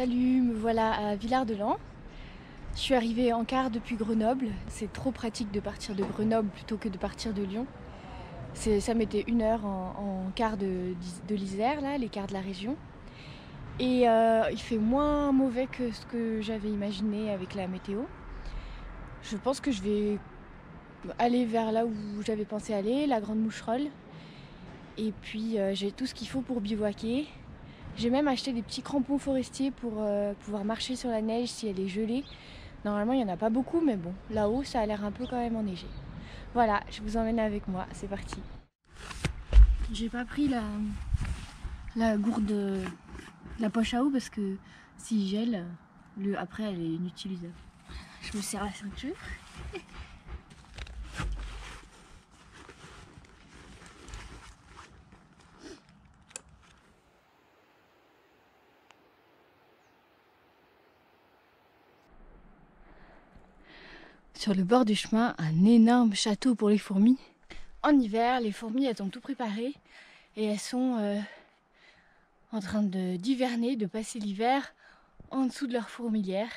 Salut, me voilà à Villard-de-Lans. Je suis arrivée en car depuis Grenoble. C'est trop pratique de partir de Grenoble plutôt que de partir de Lyon. Ça mettait 1 heure en car de l'Isère, là, les cars de la région. Et il fait moins mauvais que ce que j'avais imaginé avec la météo. Je pense que je vais aller vers là où j'avais pensé aller, la Grande Moucherolle. Et puis j'ai tout ce qu'il faut pour bivouaquer. J'ai même acheté des petits crampons forestiers pour pouvoir marcher sur la neige si elle est gelée. Normalement, il n'y en a pas beaucoup, mais bon, là-haut, ça a l'air un peu quand même enneigé. Voilà, je vous emmène avec moi, c'est parti. J'ai pas pris la gourde, la poche à eau parce que s'il gèle, après elle est inutilisable. Je me serre la ceinture. Sur le bord du chemin, un énorme château pour les fourmis. En hiver, les fourmis, elles ont tout préparé et elles sont en train d'hiverner, de passer l'hiver en dessous de leur fourmilière.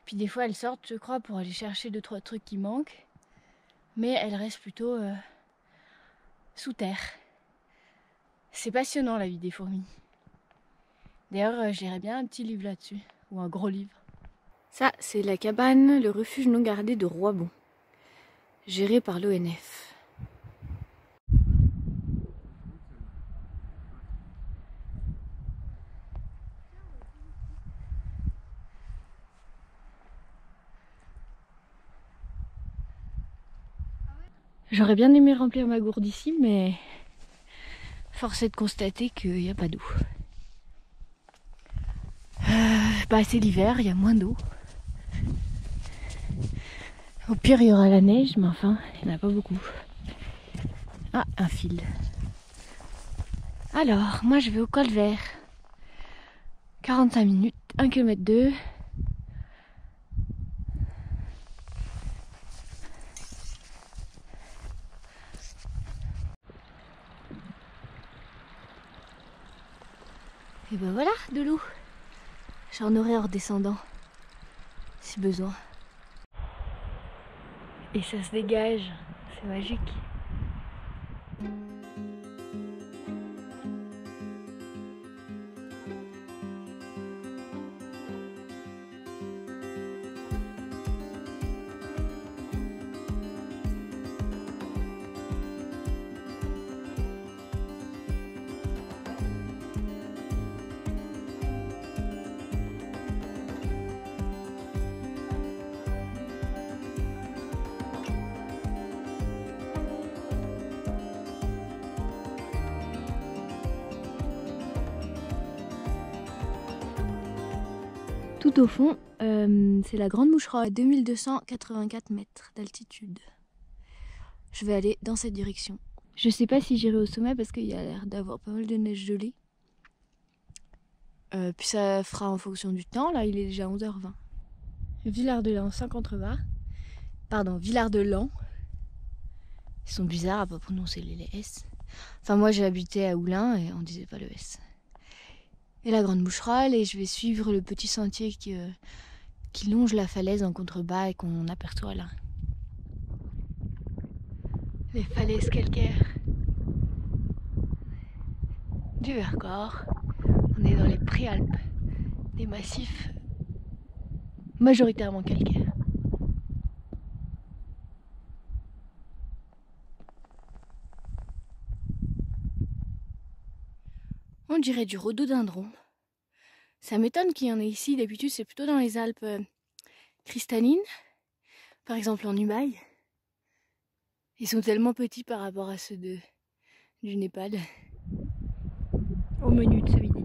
Puis des fois, elles sortent, je crois, pour aller chercher 2-3 trucs qui manquent. Mais elles restent plutôt sous terre. C'est passionnant la vie des fourmis. D'ailleurs, je lirais bien un petit livre là-dessus, ou un gros livre. Ça, c'est la cabane, le refuge non gardé de Roibon, géré par l'ONF. J'aurais bien aimé remplir ma gourde ici, mais force est de constater qu'il n'y a pas d'eau. C'est l'hiver, il y a moins d'eau. Au pire, il y aura la neige, mais enfin, il n'y en a pas beaucoup. Ah, un fil. Alors, moi je vais au col vert. 45 minutes, 1 km 2. Et ben voilà, de l'eau. J'en aurai en redescendant, si besoin. Et ça se dégage, c'est magique. Tout au fond, c'est la Grande Moucherolle, à 2284 mètres d'altitude. Je vais aller dans cette direction. Je sais pas si j'irai au sommet parce qu'il y a l'air d'avoir pas mal de neige gelée. Puis ça fera en fonction du temps, là il est déjà 11h20. Villard-de-Lans, Saint-Contrevas. Pardon, Villard-de-Lans. Ils sont bizarres à pas prononcer les S. Enfin moi j'ai habité à Oulin et on disait pas le S. Et la Grande Moucherolle, et je vais suivre le petit sentier qui longe la falaise en contrebas et qu'on aperçoit là. Les falaises calcaires du Vercors. On est dans les Préalpes, des massifs majoritairement calcaires. On dirait du rhododendron. Ça m'étonne qu'il y en ait ici. D'habitude, c'est plutôt dans les Alpes cristallines. Par exemple en Umaï. Ils sont tellement petits par rapport à ceux du Népal. Au menu de ce midi.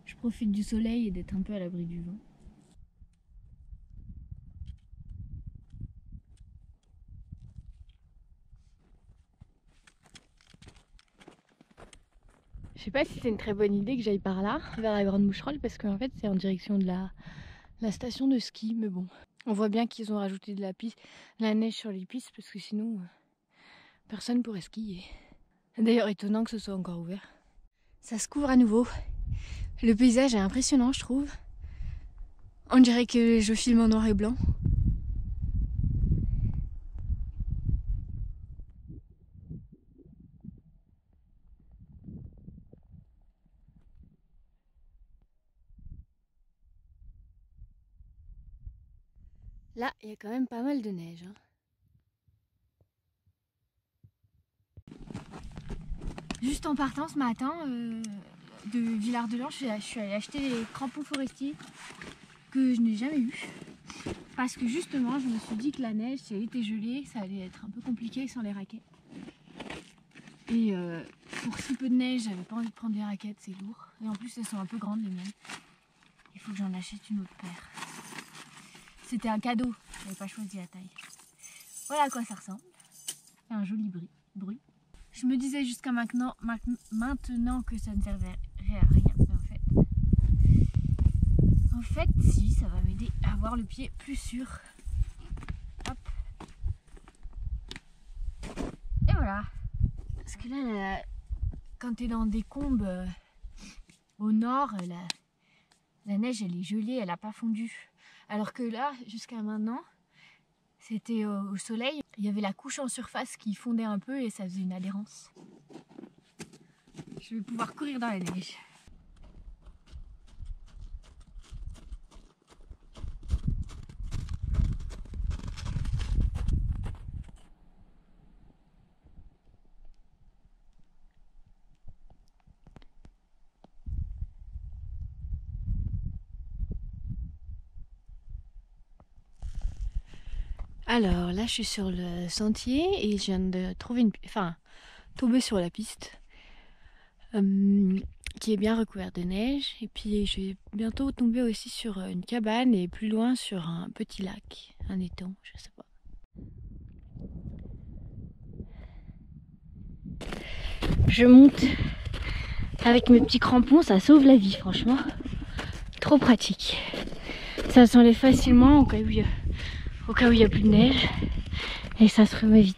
Je profite du soleil et d'être un peu à l'abri du vent. Je sais pas si c'est une très bonne idée que j'aille par là, vers la Grande Moucherolle, parce qu'en fait c'est en direction de la station de ski, mais bon. On voit bien qu'ils ont rajouté de la neige sur les pistes, parce que sinon personne pourrait skier. D'ailleurs, étonnant que ce soit encore ouvert. Ça se couvre à nouveau. Le paysage est impressionnant, je trouve. On dirait que je filme en noir et blanc. Là, il y a quand même pas mal de neige, hein. Juste en partant ce matin de Villard-de-Lans, je suis allée acheter des crampons forestiers que je n'ai jamais eu. Parce que justement, je me suis dit que la neige, si elle était gelée, ça allait être un peu compliqué sans les raquettes. Et pour si peu de neige, j'avais pas envie de prendre les raquettes, c'est lourd. Et en plus, elles sont un peu grandes les miennes. Il faut que j'en achète une autre paire. C'était un cadeau, j'avais pas choisi la taille. Voilà à quoi ça ressemble. C'est un joli bruit. Je me disais jusqu'à maintenant que ça ne servirait à rien. Mais en fait, si, ça va m'aider à avoir le pied plus sûr. Hop. Et voilà. Parce que là, quand tu es dans des combes au nord, la neige elle est gelée, elle n'a pas fondu. Alors que là, jusqu'à maintenant, c'était au soleil. Il y avait la couche en surface qui fondait un peu et ça faisait une adhérence. Je vais pouvoir courir dans la neige. Alors là, je suis sur le sentier et je viens de trouver tomber sur la piste qui est bien recouverte de neige. Et puis je vais bientôt tomber aussi sur une cabane et plus loin sur un petit lac, un étang, je sais pas. Je monte avec mes petits crampons, ça sauve la vie, franchement. Trop pratique. Ça s'enlève facilement au cas où il n'y a plus de neige et ça se remet vite.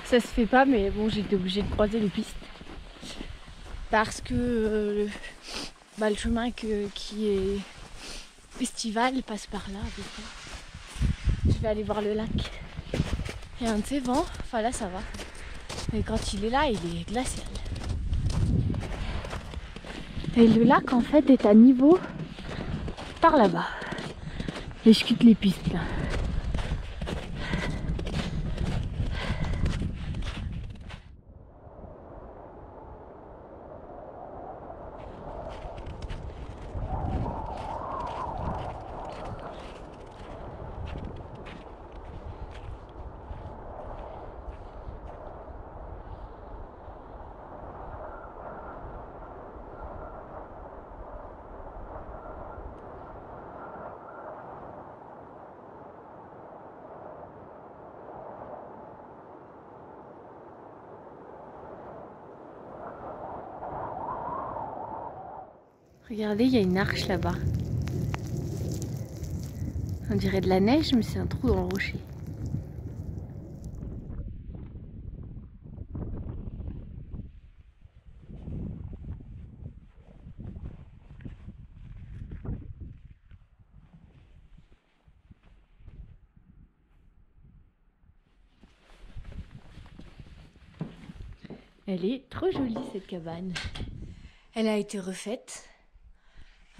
Ça se fait pas, mais bon, j'étais obligée de croiser les pistes parce que le chemin qui est estival passe par là. Je vais aller voir le lac. Et un de ces vents, enfin là ça va, mais quand il est là, il est glacial. Et le lac en fait est à niveau par là-bas. Et je quitte les pistes là. Regardez, il y a une arche là-bas. On dirait de la neige, mais c'est un trou dans le rocher. Elle est trop jolie cette cabane. Elle a été refaite.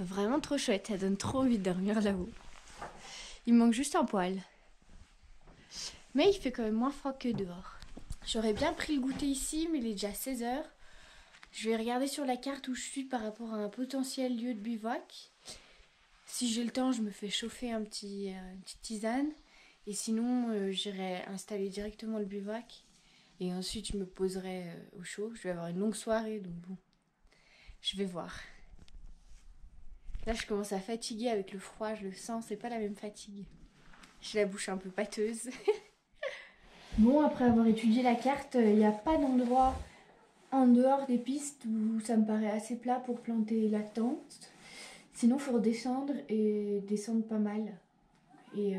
Vraiment trop chouette, elle donne trop envie de dormir là-haut. Il manque juste un poil. Mais il fait quand même moins froid que dehors. J'aurais bien pris le goûter ici, mais il est déjà 16h. Je vais regarder sur la carte où je suis par rapport à un potentiel lieu de bivouac. Si j'ai le temps, je me fais chauffer une petite tisane. Et sinon, j'irai installer directement le bivouac. Et ensuite, je me poserai au chaud. Je vais avoir une longue soirée, donc bon, je vais voir. Là, je commence à fatiguer avec le froid, je le sens, c'est pas la même fatigue. J'ai la bouche un peu pâteuse. Bon, après avoir étudié la carte, il n'y a pas d'endroit en dehors des pistes où ça me paraît assez plat pour planter la tente. Sinon, il faut redescendre et descendre pas mal. Et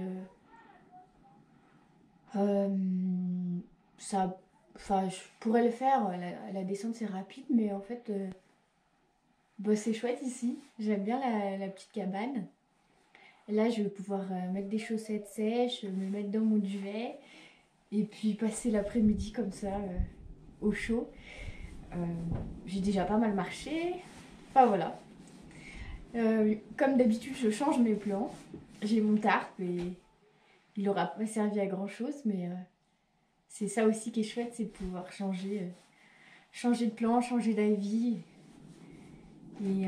ça, enfin, je pourrais le faire. La descente, c'est rapide, mais en fait, bah, c'est chouette ici. J'aime bien la petite cabane. Et là, je vais pouvoir mettre des chaussettes sèches, me mettre dans mon duvet et puis passer l'après-midi comme ça, au chaud. J'ai déjà pas mal marché. Enfin voilà. Comme d'habitude, je change mes plans. J'ai mon tarp et il aura pas servi à grand chose, mais c'est ça aussi qui est chouette, c'est de pouvoir changer de plan, changer d'avis et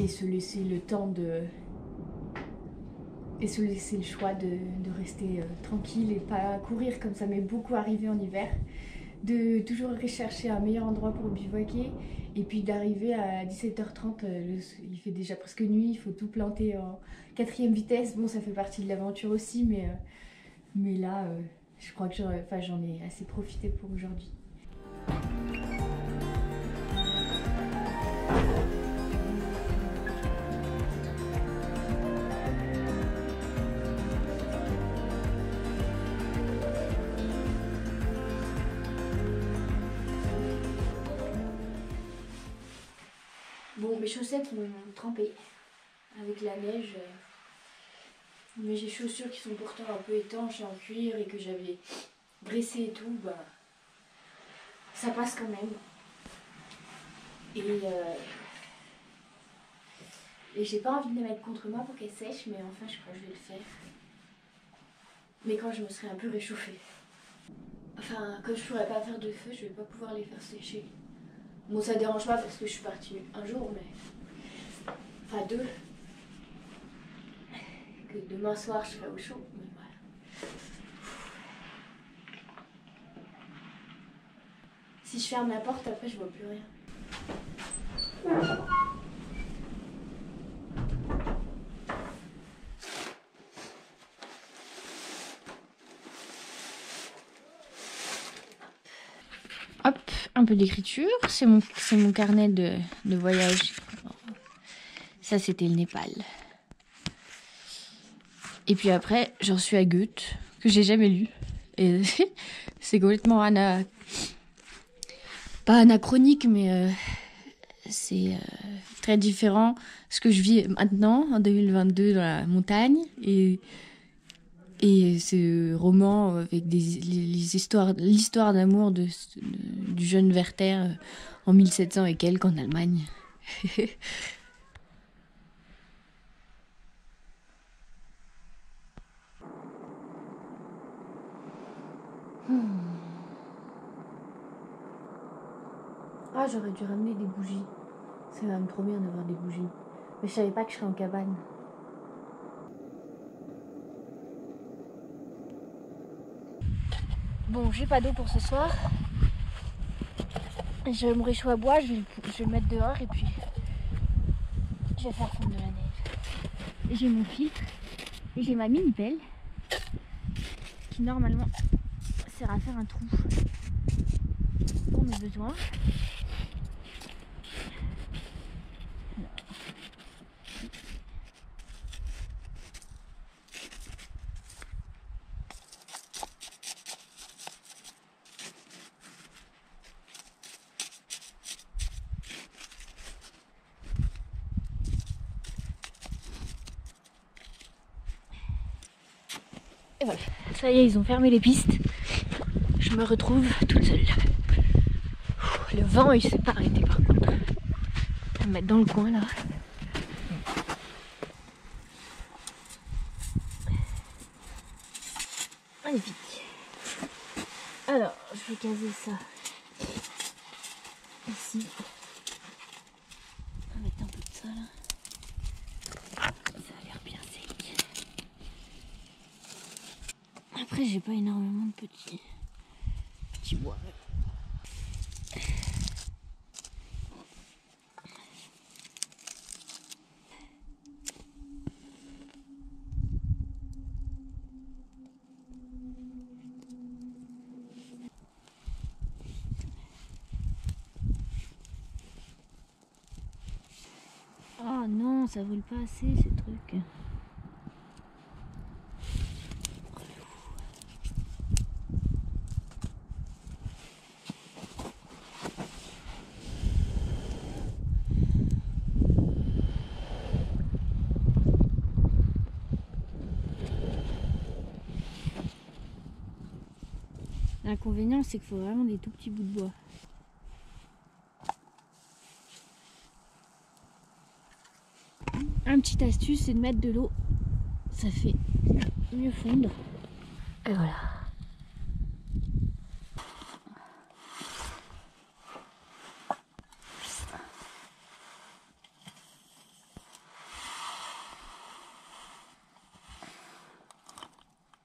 se laisser le temps et se laisser le choix de rester tranquille et pas courir comme ça m'est beaucoup arrivé en hiver. De toujours rechercher un meilleur endroit pour bivouaquer et puis d'arriver à 17h30, il fait déjà presque nuit, il faut tout planter en 4e vitesse. Bon, ça fait partie de l'aventure aussi, mais là, je crois que j'en ai assez profité pour aujourd'hui. Bon, mes chaussettes sont trempées avec la neige, mais j'ai chaussures qui sont pourtant un peu étanches et en cuir et que j'avais dressées et tout, bah ça passe quand même. Et j'ai pas envie de les mettre contre moi pour qu'elles sèchent, mais enfin je crois que je vais le faire. Mais quand je me serai un peu réchauffée. Enfin, comme je pourrais pas faire de feu, je vais pas pouvoir les faire sécher. Bon, ça dérange pas parce que je suis partie un jour, mais... Enfin, 2. Que demain soir, je serai au chaud, mais voilà. Si je ferme la porte, après, je vois plus rien. Hop, un peu d'écriture. C'est mon carnet de voyage. Ça, c'était le Népal. Et puis après, j'en suis à Goethe, que j'ai jamais lu. Et c'est complètement pas anachronique, mais c'est très différent. Ce que je vis maintenant, en 2022, dans la montagne. Et ce roman avec l'histoire d'amour du jeune Werther en 1700 et quelques en Allemagne. Ah, j'aurais dû ramener des bougies. C'est quand même trop bien d'avoir des bougies. Mais je savais pas que je serais en cabane. Bon, j'ai pas d'eau pour ce soir. J'ai mon réchaud à bois, je vais le mettre dehors et puis je vais faire fondre de la neige. J'ai mon filtre et j'ai ma mini pelle qui normalement sert à faire un trou pour mes besoins. Et voilà, ça y est, ils ont fermé les pistes. Je me retrouve toute seule. Le vent, il s'est pas arrêté par contre. Je vais me mettre dans le coin là. Allez, vite. Alors, je vais caser ça ici. On va mettre un peu de ça là. Ça a l'air bien sec. Après, j'ai pas énormément de petits bois. ça vole pas assez ces trucs. L'inconvénient, c'est qu'il faut vraiment des tout petits bouts de bois. Un petit astuce, c'est de mettre de l'eau. Ça fait mieux fondre. Et voilà.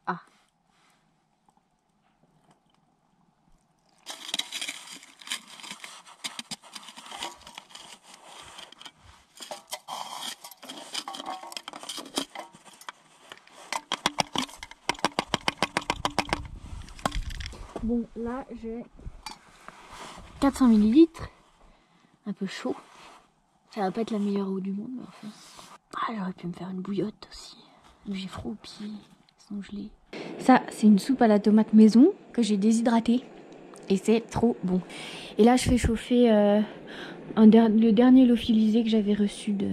Ah. Bon, là j'ai 400 ml, un peu chaud. Ça va pas être la meilleure eau du monde, mais enfin. Ah, j'aurais pu me faire une bouillotte aussi. J'ai froid aux pieds, ils sont gelés. Ça, c'est une soupe à la tomate maison que j'ai déshydratée. Et c'est trop bon. Et là, je fais chauffer le dernier lyophilisé que j'avais reçu de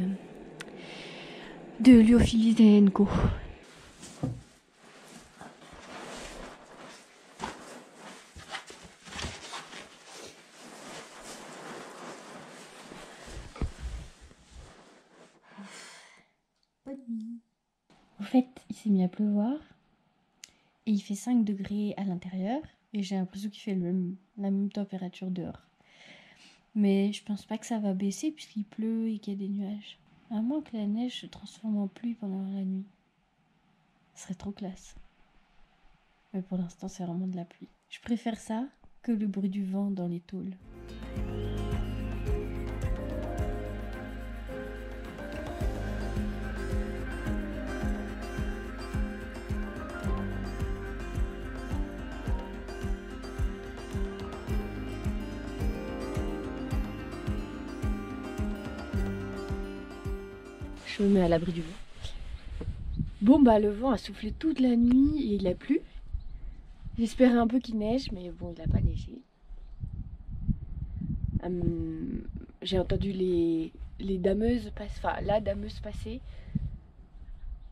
Lyophilisé & Co. En fait, il s'est mis à pleuvoir et il fait 5 degrés à l'intérieur et j'ai l'impression qu'il fait la même température dehors. Mais je pense pas que ça va baisser puisqu'il pleut et qu'il y a des nuages. À moins que la neige se transforme en pluie pendant la nuit. Ce serait trop classe. Mais pour l'instant, c'est vraiment de la pluie. Je préfère ça que le bruit du vent dans les tôles. Je me mets à l'abri du vent. Bon bah le vent a soufflé toute la nuit et il a plu. J'espérais un peu qu'il neige, mais bon, il n'a pas neigé. J'ai entendu les dameuses passer, enfin la dameuse passer.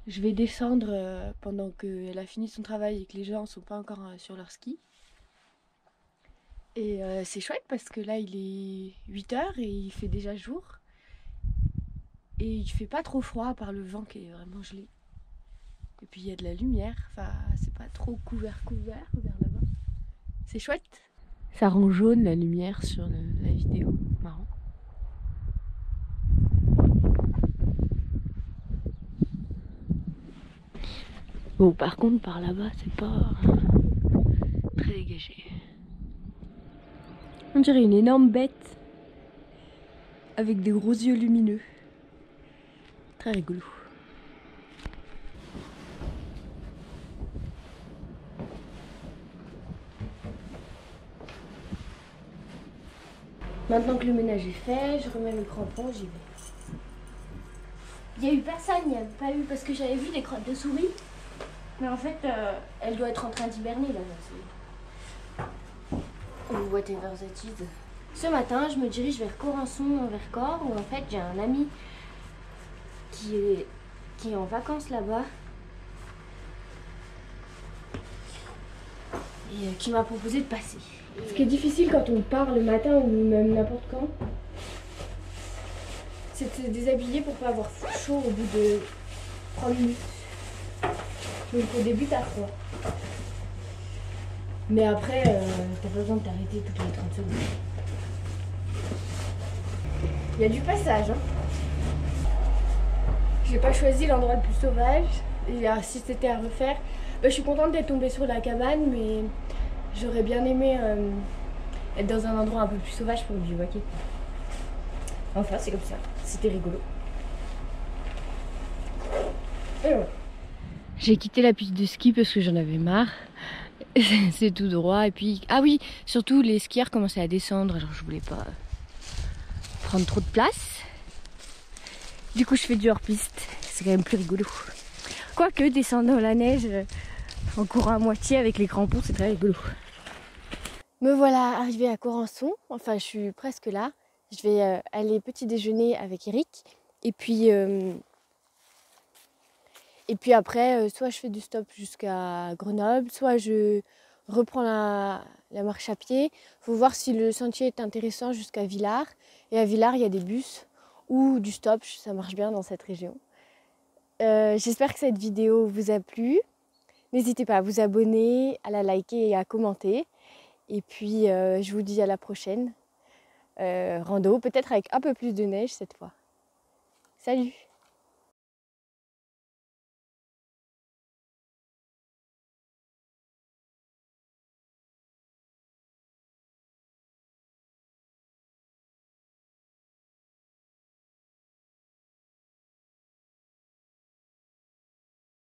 Je vais descendre pendant qu'elle a fini son travail et que les gens ne sont pas encore sur leur ski. Et c'est chouette parce que là il est 8 h et il fait déjà jour. Et il fait pas trop froid par le vent qui est vraiment gelé. Et puis il y a de la lumière, enfin c'est pas trop couvert vers là-bas. C'est chouette. Ça rend jaune la lumière sur la vidéo, marrant. Bon par contre par là-bas c'est pas très dégagé. On dirait une énorme bête avec des gros yeux lumineux. Très rigolo. Maintenant que le ménage est fait, je remets le crampon, j'y vais. Il n'y a eu personne, il n'y a pas eu parce que j'avais vu des crottes de souris. Mais en fait, elle doit être en train d'hiberner là. Ou whatever that is. Ce matin, je me dirige vers Corançon, en Vercors, où en fait j'ai un ami qui est en vacances là-bas. Et qui m'a proposé de passer. Ce qui est difficile quand on part le matin ou même n'importe quand, c'est de se déshabiller pour pas avoir chaud au bout de 30 minutes. Donc au début t'as froid. Mais après, t'as pas besoin de t'arrêter toutes les 30 secondes. Il y a du passage. Hein. J'ai pas choisi l'endroit le plus sauvage. Et si c'était à refaire, je suis contente d'être tombée sur la cabane, mais j'aurais bien aimé être dans un endroit un peu plus sauvage pour bivouaquer. Enfin, c'est comme ça. C'était rigolo. Et ouais. J'ai quitté la piste de ski parce que j'en avais marre. C'est tout droit. Et puis, ah oui, surtout les skieurs commençaient à descendre. Alors je voulais pas prendre trop de place. Du coup, je fais du hors-piste. C'est quand même plus rigolo. Quoique descendre dans la neige en courant à moitié avec les crampons, c'est très rigolo. Me voilà arrivée à Corançon. Enfin, je suis presque là. Je vais aller petit déjeuner avec Eric. Et puis après, soit je fais du stop jusqu'à Grenoble, soit je reprends la marche à pied. Il faut voir si le sentier est intéressant jusqu'à Villars. Et à Villars, il y a des bus ou du stop. Ça marche bien dans cette région. J'espère que cette vidéo vous a plu. N'hésitez pas à vous abonner, à la liker et à commenter. Et puis, je vous dis à la prochaine rando, peut-être avec un peu plus de neige cette fois. Salut!